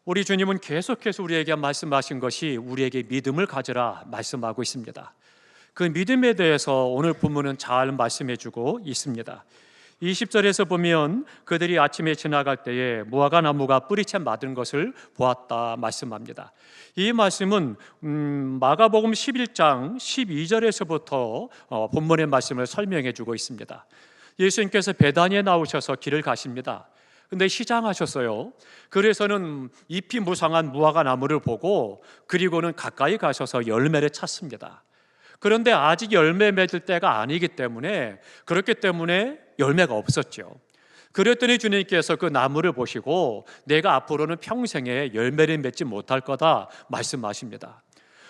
우리 주님은 계속해서 우리에게 말씀하신 것이 우리에게 믿음을 가져라 말씀하고 있습니다. 그 믿음에 대해서 오늘 본문은 잘 말씀해주고 있습니다. 20절에서 보면 그들이 아침에 지나갈 때에 무화과 나무가 뿌리채 맞은 것을 보았다 말씀합니다. 이 말씀은 마가복음 11장 12절에서부터 본문의 말씀을 설명해 주고 있습니다. 예수님께서 베다니에 나오셔서 길을 가십니다. 근데 시장하셨어요. 그래서는 잎이 무성한 무화과 나무를 보고 그리고는 가까이 가셔서 열매를 찾습니다. 그런데 아직 열매 맺을 때가 아니기 때문에 그렇기 때문에 열매가 없었죠. 그랬더니 주님께서 그 나무를 보시고 내가 앞으로는 평생에 열매를 맺지 못할 거다 말씀하십니다.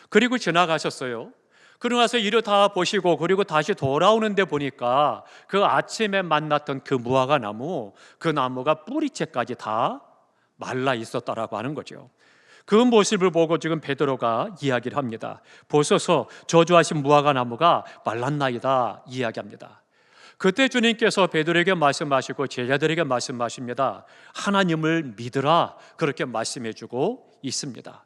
그리고 지나가셨어요. 그러고 나서 이를 다 보시고 그리고 다시 돌아오는데 보니까 그 아침에 만났던 그 무화과 나무, 그 나무가 뿌리채까지 다 말라 있었다라고 하는 거죠. 그 모습을 보고 지금 베드로가 이야기를 합니다. 보소서 저주하신 무화과 나무가 말랐나이다 이야기합니다. 그때 주님께서 베드로에게 말씀하시고 제자들에게 말씀하십니다. 하나님을 믿으라 그렇게 말씀해주고 있습니다.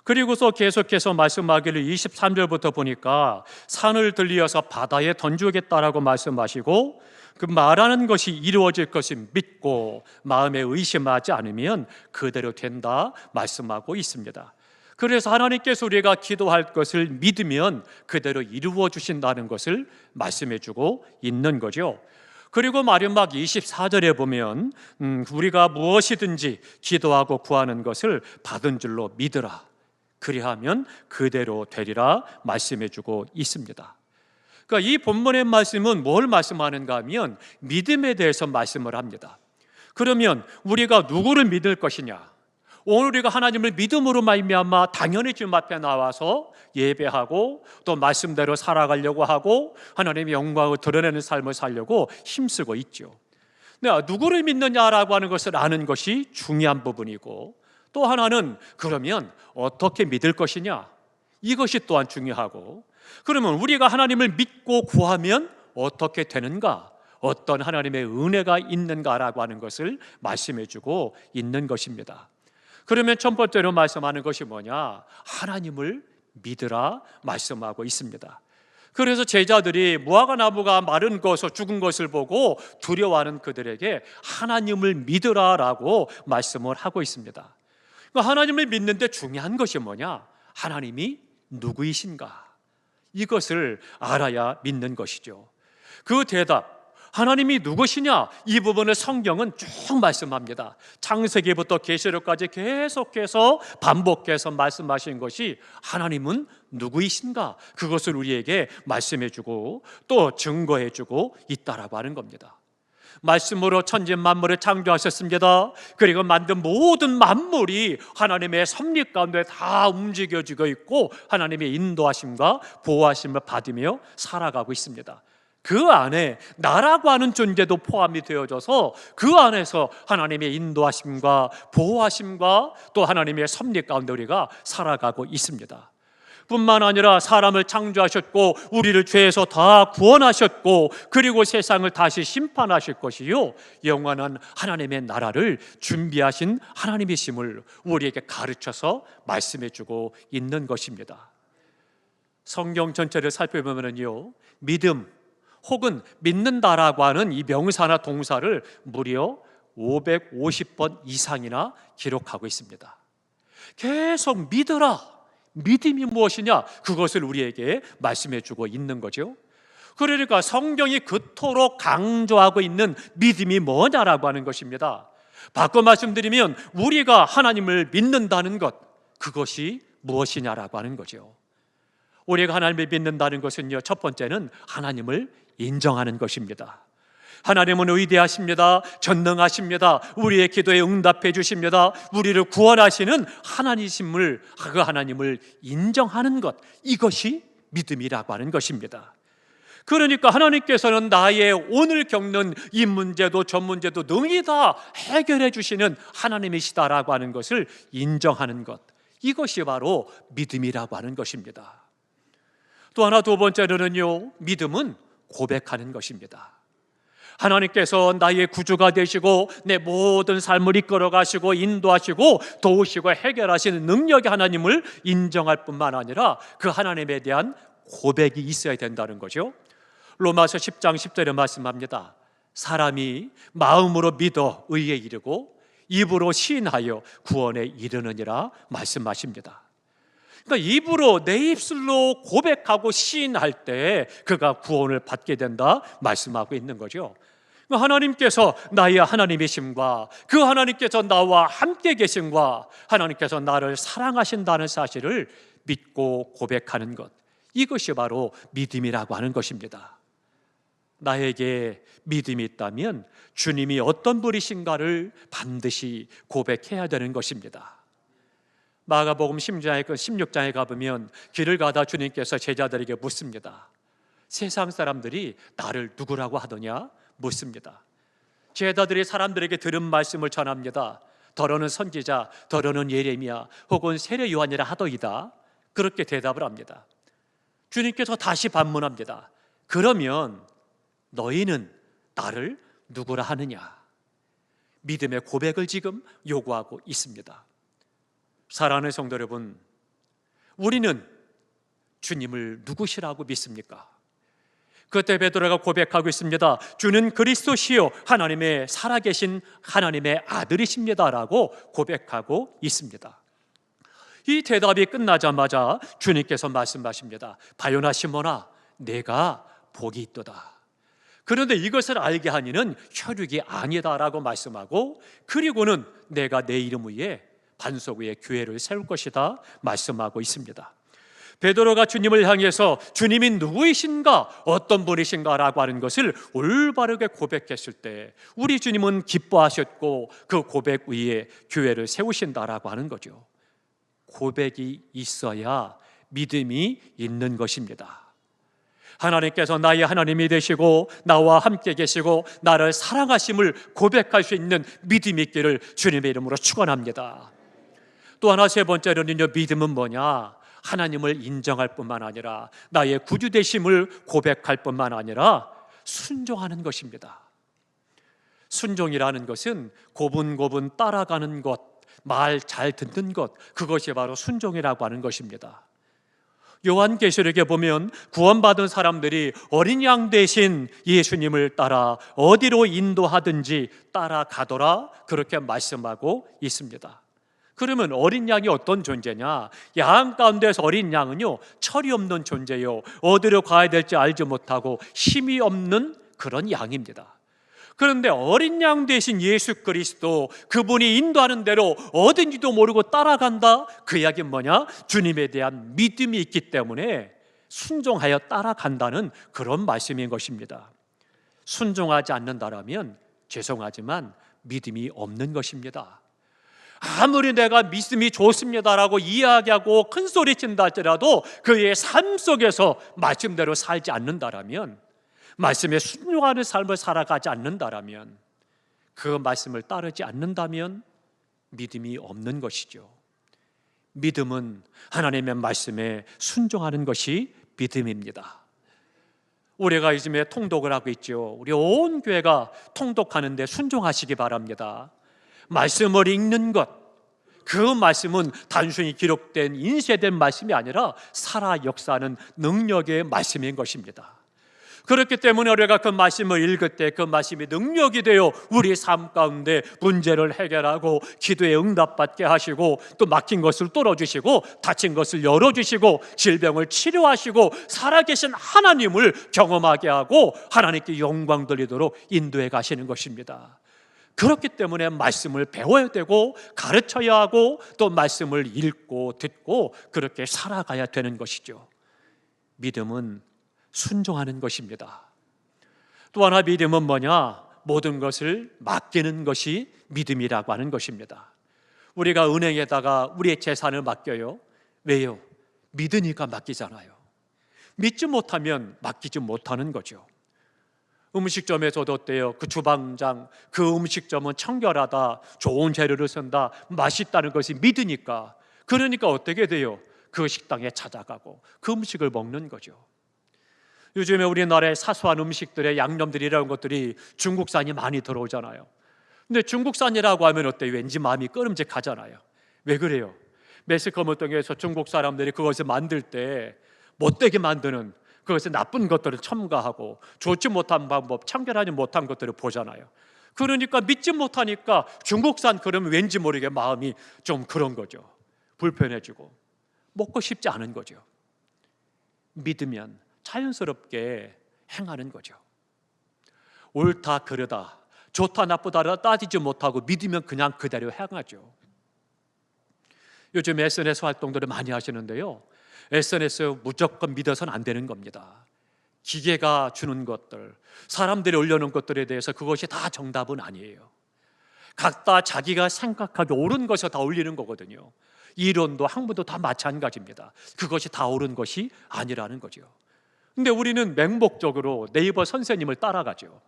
그리고서 계속해서 말씀하기를 23절부터 보니까 산을 들리어서 바다에 던지겠다라고 말씀하시고 그 말하는 것이 이루어질 것을 믿고 마음에 의심하지 않으면 그대로 된다 말씀하고 있습니다. 그래서 하나님께서 우리가 기도할 것을 믿으면 그대로 이루어 주신다는 것을 말씀해 주고 있는 거죠. 그리고 마지막 24절에 보면 우리가 무엇이든지 기도하고 구하는 것을 받은 줄로 믿으라. 그리하면 그대로 되리라 말씀해 주고 있습니다. 그러니까 이 본문의 말씀은 뭘 말씀하는가 하면 믿음에 대해서 말씀을 합니다. 그러면 우리가 누구를 믿을 것이냐? 오늘 우리가 하나님을 믿음으로 말미암아 당연히 주님 앞에 나와서 예배하고 또 말씀대로 살아가려고 하고 하나님의 영광을 드러내는 삶을 살려고 힘쓰고 있죠. 내가 누구를 믿느냐라고 하는 것을 아는 것이 중요한 부분이고 또 하나는 그러면 어떻게 믿을 것이냐? 이것이 또한 중요하고 그러면 우리가 하나님을 믿고 구하면 어떻게 되는가? 어떤 하나님의 은혜가 있는가라고 하는 것을 말씀해 주고 있는 것입니다. 그러면 첫 번째로 말씀하는 것이 뭐냐? 하나님을 믿으라 말씀하고 있습니다. 그래서 제자들이 무화과 나무가 마른 것을 죽은 것을 보고 두려워하는 그들에게 하나님을 믿으라라고 말씀을 하고 있습니다. 하나님을 믿는데 중요한 것이 뭐냐? 하나님이 누구이신가? 이것을 알아야 믿는 것이죠. 그 대답, 하나님이 누구시냐? 이 부분을 성경은 쭉 말씀합니다. 창세기부터 계시록까지 계속해서 반복해서 말씀하신 것이 하나님은 누구이신가? 그것을 우리에게 말씀해주고 또 증거해주고 있다라고 하는 겁니다. 말씀으로 천지 만물을 창조하셨습니다. 그리고 만든 모든 만물이 하나님의 섭리 가운데 다 움직여지고 있고 하나님의 인도하심과 보호하심을 받으며 살아가고 있습니다. 그 안에 나라고 하는 존재도 포함이 되어져서 그 안에서 하나님의 인도하심과 보호하심과 또 하나님의 섭리 가운데 우리가 살아가고 있습니다. 뿐만 아니라 사람을 창조하셨고 우리를 죄에서 다 구원하셨고 그리고 세상을 다시 심판하실 것이요 영원한 하나님의 나라를 준비하신 하나님이심을 우리에게 가르쳐서 말씀해주고 있는 것입니다. 성경 전체를 살펴보면요 믿음 혹은 믿는다라고 하는 이 명사나 동사를 무려 550번 이상이나 기록하고 있습니다. 계속 믿어라. 믿음이 무엇이냐? 그것을 우리에게 말씀해 주고 있는 거죠. 그러니까 성경이 그토록 강조하고 있는 믿음이 뭐냐라고 하는 것입니다. 바꿔 말씀드리면 우리가 하나님을 믿는다는 것, 그것이 무엇이냐라고 하는 거죠. 우리가 하나님을 믿는다는 것은요, 첫 번째는 하나님을 인정하는 것입니다. 하나님은 위대하십니다. 전능하십니다. 우리의 기도에 응답해 주십니다. 우리를 구원하시는 하나님이심을 그 하나님을 인정하는 것, 이것이 믿음이라고 하는 것입니다. 그러니까 하나님께서는 나의 오늘 겪는 이 문제도 저 문제도 능히 다 해결해 주시는 하나님이시다라고 하는 것을 인정하는 것, 이것이 바로 믿음이라고 하는 것입니다. 또 하나 두 번째로는요, 믿음은 고백하는 것입니다. 하나님께서 나의 구주가 되시고 내 모든 삶을 이끌어 가시고 인도하시고 도우시고 해결하시는 능력의 하나님을 인정할 뿐만 아니라 그 하나님에 대한 고백이 있어야 된다는 거죠. 로마서 10장 10절에 말씀합니다. 사람이 마음으로 믿어 의에 이르고 입으로 시인하여 구원에 이르느니라 말씀하십니다. 그러니까 입으로 내 입술로 고백하고 시인할 때 그가 구원을 받게 된다 말씀하고 있는 거죠. 하나님께서 나의 하나님이심과 그 하나님께서 나와 함께 계심과 하나님께서 나를 사랑하신다는 사실을 믿고 고백하는 것, 이것이 바로 믿음이라고 하는 것입니다. 나에게 믿음이 있다면 주님이 어떤 분이신가를 반드시 고백해야 되는 것입니다. 마가복음 16장에 가보면 길을 가다 주님께서 제자들에게 묻습니다. 세상 사람들이 나를 누구라고 하더냐? 묻습니다. 제자들이 사람들에게 들은 말씀을 전합니다. 더러는 선지자, 더러는 예레미야, 혹은 세례 요한이라 하더이다. 그렇게 대답을 합니다. 주님께서 다시 반문합니다. 그러면 너희는 나를 누구라 하느냐? 믿음의 고백을 지금 요구하고 있습니다. 사랑하는 성도 여러분, 우리는 주님을 누구시라고 믿습니까? 그때 베드로가 고백하고 있습니다. 주는 그리스도시요 하나님의 살아계신 하나님의 아들이십니다라고 고백하고 있습니다. 이 대답이 끝나자마자 주님께서 말씀하십니다. 바요나 시몬아, 내가 복이 있도다. 그런데 이것을 알게 하니는 혈육이 아니다라고 말씀하고, 그리고는 내가 내 이름 위에 반석 위에 교회를 세울 것이다 말씀하고 있습니다. 베드로가 주님을 향해서 주님이 누구이신가, 어떤 분이신가라고 하는 것을 올바르게 고백했을 때 우리 주님은 기뻐하셨고 그 고백 위에 교회를 세우신다라고 하는 거죠. 고백이 있어야 믿음이 있는 것입니다. 하나님께서 나의 하나님이 되시고 나와 함께 계시고 나를 사랑하심을 고백할 수 있는 믿음이 있기를 주님의 이름으로 축원합니다. 또 하나 세 번째로는요, 믿음은 뭐냐? 하나님을 인정할 뿐만 아니라 나의 구주 되심을 고백할 뿐만 아니라 순종하는 것입니다. 순종이라는 것은 고분고분 따라가는 것, 말 잘 듣는 것, 그것이 바로 순종이라고 하는 것입니다. 요한계시록에 보면 구원받은 사람들이 어린 양 대신 예수님을 따라 어디로 인도하든지 따라가더라, 그렇게 말씀하고 있습니다. 그러면 어린 양이 어떤 존재냐? 양 가운데서 어린 양은요, 철이 없는 존재요, 어디로 가야 될지 알지 못하고 힘이 없는 그런 양입니다. 그런데 어린 양 대신 예수 그리스도, 그분이 인도하는 대로 어딘지도 모르고 따라간다. 그 이야기는 뭐냐? 주님에 대한 믿음이 있기 때문에 순종하여 따라간다는 그런 말씀인 것입니다. 순종하지 않는다라면 죄송하지만 믿음이 없는 것입니다. 아무리 내가 믿음이 좋습니다라고 이야기하고 큰 소리 친다 할지라도 그의 삶 속에서 말씀대로 살지 않는다라면, 말씀에 순종하는 삶을 살아가지 않는다라면, 그 말씀을 따르지 않는다면 믿음이 없는 것이죠. 믿음은 하나님의 말씀에 순종하는 것이 믿음입니다. 우리가 요즘에 통독을 하고 있죠. 우리 온 교회가 통독하는 데 순종하시기 바랍니다. 말씀을 읽는 것, 그 말씀은 단순히 기록된 인쇄된 말씀이 아니라 살아 역사하는 능력의 말씀인 것입니다. 그렇기 때문에 우리가 그 말씀을 읽을 때 그 말씀이 능력이 되어 우리 삶 가운데 문제를 해결하고 기도에 응답받게 하시고, 또 막힌 것을 뚫어주시고 다친 것을 열어주시고 질병을 치료하시고 살아계신 하나님을 경험하게 하고 하나님께 영광 돌리도록 인도해 가시는 것입니다. 그렇기 때문에 말씀을 배워야 되고 가르쳐야 하고 또 말씀을 읽고 듣고 그렇게 살아가야 되는 것이죠. 믿음은 순종하는 것입니다. 또 하나 믿음은 뭐냐? 모든 것을 맡기는 것이 믿음이라고 하는 것입니다. 우리가 은행에다가 우리의 재산을 맡겨요. 왜요? 믿으니까 맡기잖아요. 믿지 못하면 맡기지 못하는 거죠. 음식점에서도 어때요? 그 주방장, 그 음식점은 청결하다, 좋은 재료를 쓴다, 맛있다는 것이 믿으니까, 그러니까 어떻게 돼요? 그 식당에 찾아가고 그 음식을 먹는 거죠. 요즘에 우리나라의 사소한 음식들의 양념들이 이런 것들이 중국산이 많이 들어오잖아요. 근데 중국산이라고 하면 어때요? 왠지 마음이 꺼름직하잖아요. 왜 그래요? 매스컴을 통해서 중국 사람들이 그것을 만들 때 못되게 만드는 그것의 나쁜 것들을 첨가하고 좋지 못한 방법, 청결하지 못한 것들을 보잖아요. 그러니까 믿지 못하니까 중국산 그러면 왠지 모르게 마음이 좀 그런 거죠. 불편해지고 먹고 싶지 않은 거죠. 믿으면 자연스럽게 행하는 거죠. 옳다 그르다, 좋다 나쁘다를 따지지 못하고 믿으면 그냥 그대로 행하죠. 요즘 SNS 활동들을 많이 하시는데요, SNS 무조건 믿어서는 안 되는 겁니다. 기계가 주는 것들, 사람들이 올려놓은 것들에 대해서 그것이 다 정답은 아니에요. 각자 자기가 생각하기 옳은 것을 다 올리는 거거든요. 이론도 학문도 다 마찬가지입니다. 그것이 다 옳은 것이 아니라는 거죠. 근데 우리는 맹목적으로 네이버 선생님을 따라가죠.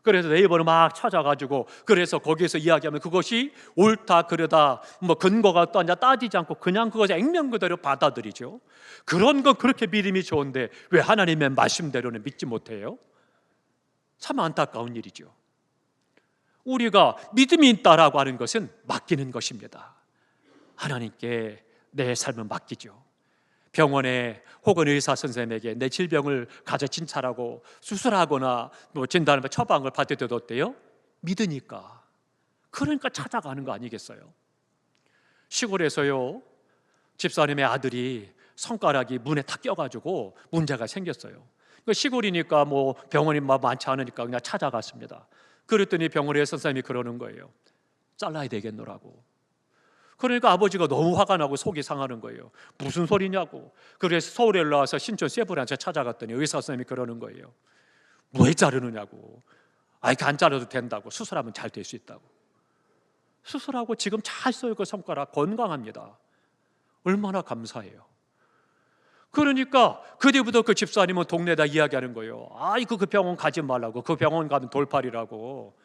그래서 네이버를 막 찾아가지고 그래서 거기에서 이야기하면 그것이 옳다 그르다 뭐 근거가 어떠냐 따지지 않고 그냥 그것을 액면 그대로 받아들이죠. 그런 건 그렇게 믿음이 좋은데 왜 하나님의 말씀대로는 믿지 못해요? 참 안타까운 일이죠. 우리가 믿음이 있다라고 하는 것은 맡기는 것입니다. 하나님께 내 삶을 맡기죠. 병원에 혹은 의사 선생님에게 내 질병을 가져 진찰하고 수술하거나 뭐 진단을 처방을 받을 때도 어때요? 믿으니까. 그러니까 찾아가는 거 아니겠어요? 시골에서요, 집사님의 아들이 손가락이 문에 탁 껴가지고 문제가 생겼어요. 시골이니까 뭐 병원이 많지 않으니까 그냥 찾아갔습니다. 그랬더니 병원의 선생님이 그러는 거예요. 잘라야 되겠노라고. 그러니까 아버지가 너무 화가 나고 속이 상하는 거예요. 무슨 소리냐고. 그래서 서울에 올라와서 신촌 세브란체 찾아갔더니 의사 선생님이 그러는 거예요. 왜 자르느냐고. 이렇게 안 자르도 된다고. 수술하면 잘 될 수 있다고. 수술하고 지금 잘 써요. 그 손가락 건강합니다. 얼마나 감사해요. 그러니까 그 뒤부터 그 집사님은 동네에다 이야기하는 거예요. 그 병원 가지 말라고. 그 병원 가면 돌팔이라고.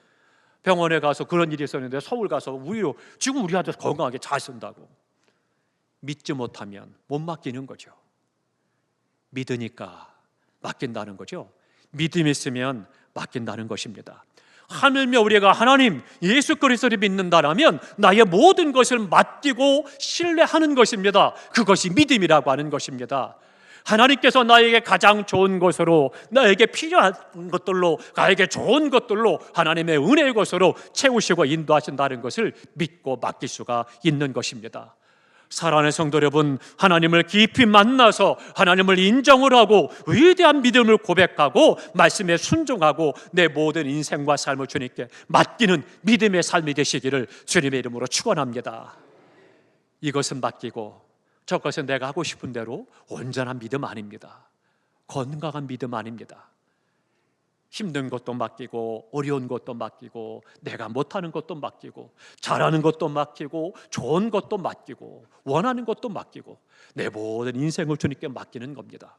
병원에 가서 그런 일이 있었는데 서울 가서 지금 우리 아들 건강하게 잘 쓴다고. 믿지 못하면 못 맡기는 거죠. 믿으니까 맡긴다는 거죠. 믿음이 있으면 맡긴다는 것입니다. 하물며 우리가 하나님 예수 그리스도를 믿는다라면 나의 모든 것을 맡기고 신뢰하는 것입니다. 그것이 믿음이라고 하는 것입니다. 하나님께서 나에게 가장 좋은 것으로, 나에게 필요한 것들로, 나에게 좋은 것들로 하나님의 은혜의 것으로 채우시고 인도하신다는 것을 믿고 맡길 수가 있는 것입니다. 사랑하는 성도 여러분, 하나님을 깊이 만나서 하나님을 인정을 하고 위대한 믿음을 고백하고 말씀에 순종하고 내 모든 인생과 삶을 주님께 맡기는 믿음의 삶이 되시기를 주님의 이름으로 축원합니다. 이것은 맡기고 저것은 내가 하고 싶은 대로 온전한 믿음 아닙니다. 건강한 믿음 아닙니다. 힘든 것도 맡기고 어려운 것도 맡기고 내가 못하는 것도 맡기고 잘하는 것도 맡기고 좋은 것도 맡기고 원하는 것도 맡기고 내 모든 인생을 주님께 맡기는 겁니다.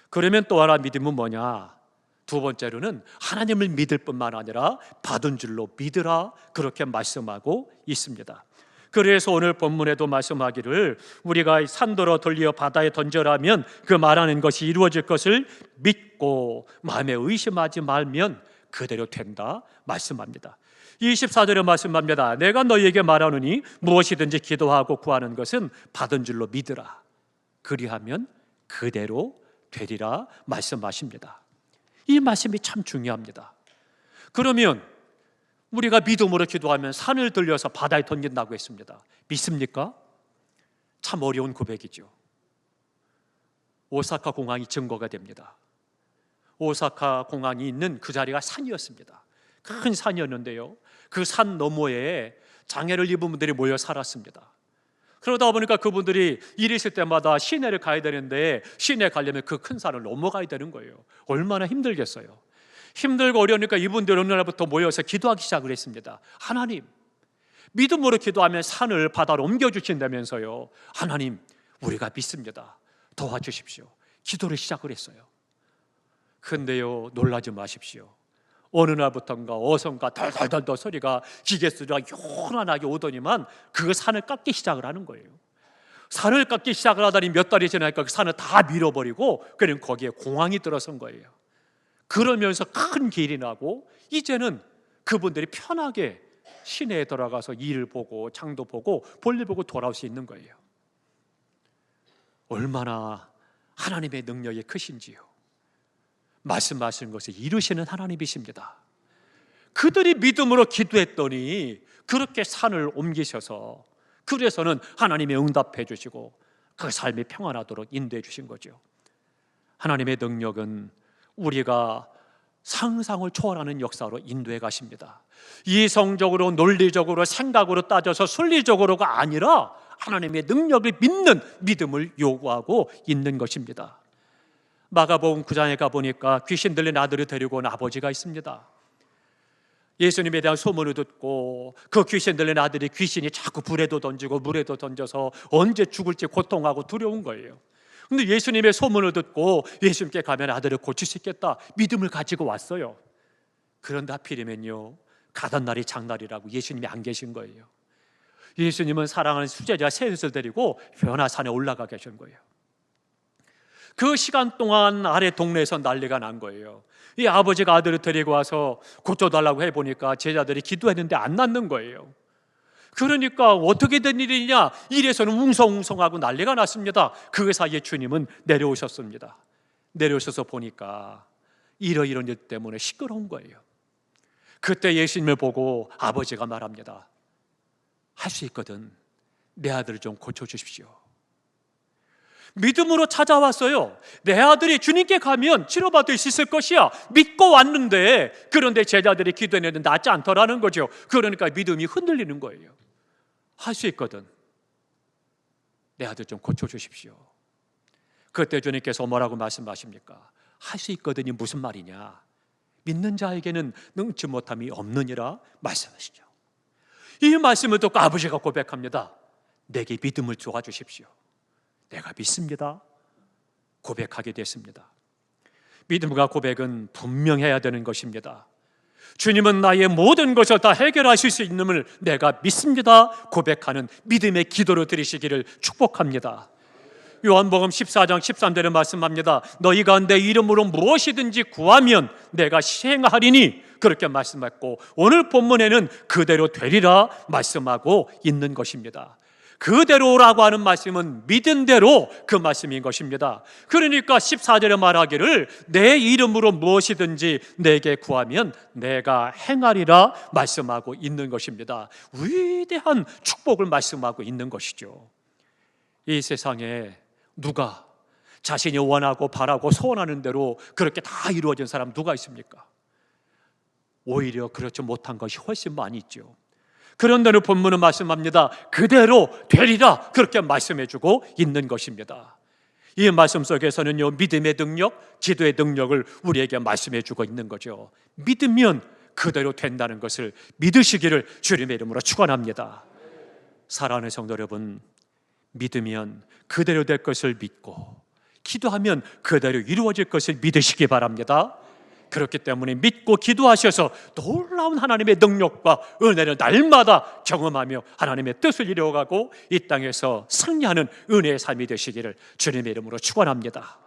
그러면 또 하나 믿음은 뭐냐? 두 번째로는 하나님을 믿을 뿐만 아니라 받은 줄로 믿으라, 그렇게 말씀하고 있습니다. 그래서 오늘 본문에도 말씀하기를 우리가 산더러 돌려 바다에 던져라면 그 말하는 것이 이루어질 것을 믿고 마음에 의심하지 말면 그대로 된다 말씀합니다. 24절에 말씀합니다. 내가 너희에게 말하노니 무엇이든지 기도하고 구하는 것은 받은 줄로 믿으라. 그리하면 그대로 되리라 말씀하십니다. 이 말씀이 참 중요합니다. 그러면 우리가 믿음으로 기도하면 산을 들려서 바다에 던진다고 했습니다. 믿습니까? 참 어려운 고백이죠. 오사카 공항이 증거가 됩니다. 오사카 공항이 있는 그 자리가 산이었습니다. 큰 산이었는데요, 그 산 너머에 장애를 입은 분들이 모여 살았습니다. 그러다 보니까 그분들이 일이 있을 때마다 시내를 가야 되는데 시내 가려면 그 큰 산을 넘어가야 되는 거예요. 얼마나 힘들겠어요. 힘들고 어려우니까 이분들 어느 날부터 모여서 기도하기 시작을 했습니다. 하나님, 믿음으로 기도하면 산을 바다로 옮겨주신다면서요. 하나님, 우리가 믿습니다. 도와주십시오. 기도를 시작을 했어요. 근데요, 놀라지 마십시오. 어느 날부터인가 어선가 덜덜덜 소리가, 기계 소리가 요란하게 오더니만 그 산을 깎기 시작을 하는 거예요. 산을 깎기 시작을 하다니 몇 달이 지나니까 그 산을 다 밀어버리고 그냥 거기에 공항이 들어선 거예요. 그러면서 큰 길이 나고 이제는 그분들이 편하게 시내에 들어가서 일을 보고 장도 보고 볼일 보고 돌아올 수 있는 거예요. 얼마나 하나님의 능력이 크신지요. 말씀하시는 것을 이루시는 하나님이십니다. 그들이 믿음으로 기도했더니 그렇게 산을 옮기셔서 그래서는 하나님이 응답해 주시고 그 삶이 평안하도록 인도해 주신 거죠. 하나님의 능력은 우리가 상상을 초월하는 역사로 인도해 가십니다. 이성적으로 논리적으로 생각으로 따져서 순리적으로가 아니라 하나님의 능력을 믿는 믿음을 요구하고 있는 것입니다. 마가복음 9장에 가보니까 귀신 들린 아들을 데리고 온 아버지가 있습니다. 예수님에 대한 소문을 듣고 그 귀신 들린 아들이 귀신이 자꾸 불에도 던지고 물에도 던져서 언제 죽을지 고통하고 두려운 거예요. 근데 예수님의 소문을 듣고 예수님께 가면 아들을 고칠 수 있겠다 믿음을 가지고 왔어요. 그런데 하필이면요 가던 날이 장날이라고 예수님이 안 계신 거예요. 예수님은 사랑하는 수제자 셋을 데리고 변화산에 올라가 계신 거예요. 그 시간 동안 아래 동네에서 난리가 난 거예요. 이 아버지가 아들을 데리고 와서 고쳐달라고 해보니까 제자들이 기도했는데 안 낫는 거예요. 그러니까 어떻게 된 일이냐, 이래서는 웅성웅성하고 난리가 났습니다. 그 사이에 주님은 내려오셨습니다. 내려오셔서 보니까 이러이런 일 때문에 시끄러운 거예요. 그때 예수님을 보고 아버지가 말합니다. 할 수 있거든. 내 아들을 좀 고쳐주십시오. 믿음으로 찾아왔어요. 내 아들이 주님께 가면 치료받을 수 있을 것이야 믿고 왔는데, 그런데 제자들이 기도했는데 낫지 않더라는 거죠. 그러니까 믿음이 흔들리는 거예요. 할 수 있거든. 내 아들 좀 고쳐주십시오. 그때 주님께서 뭐라고 말씀하십니까? 할 수 있거든이 무슨 말이냐? 믿는 자에게는 능치 못함이 없느니라 말씀하시죠. 이 말씀을 듣고 아버지가 고백합니다. 내게 믿음을 주어주십시오. 내가 믿습니다. 고백하게 됐습니다. 믿음과 고백은 분명해야 되는 것입니다. 주님은 나의 모든 것을 다 해결하실 수 있음을 내가 믿습니다. 고백하는 믿음의 기도로 드리시기를 축복합니다. 요한복음 14장 13절에 말씀합니다. 너희가 내 이름으로 무엇이든지 구하면 내가 시행하리니, 그렇게 말씀했고 오늘 본문에는 그대로 되리라 말씀하고 있는 것입니다. 그대로라고 하는 말씀은 믿은 대로 그 말씀인 것입니다. 그러니까 14절에 말하기를 내 이름으로 무엇이든지 내게 구하면 내가 행하리라 말씀하고 있는 것입니다. 위대한 축복을 말씀하고 있는 것이죠. 이 세상에 누가 자신이 원하고 바라고 소원하는 대로 그렇게 다 이루어진 사람 누가 있습니까? 오히려 그렇지 못한 것이 훨씬 많이 있죠. 그런데는 본문은 말씀합니다. 그대로 되리라 그렇게 말씀해주고 있는 것입니다. 이 말씀 속에서는요 믿음의 능력, 기도의 능력을 우리에게 말씀해주고 있는 거죠. 믿으면 그대로 된다는 것을 믿으시기를 주님의 이름으로 축원합니다. 사랑하는 성도 여러분, 믿으면 그대로 될 것을 믿고 기도하면 그대로 이루어질 것을 믿으시기 바랍니다. 그렇기 때문에 믿고 기도하셔서 놀라운 하나님의 능력과 은혜를 날마다 경험하며 하나님의 뜻을 이루어가고 이 땅에서 승리하는 은혜의 삶이 되시기를 주님의 이름으로 축원합니다.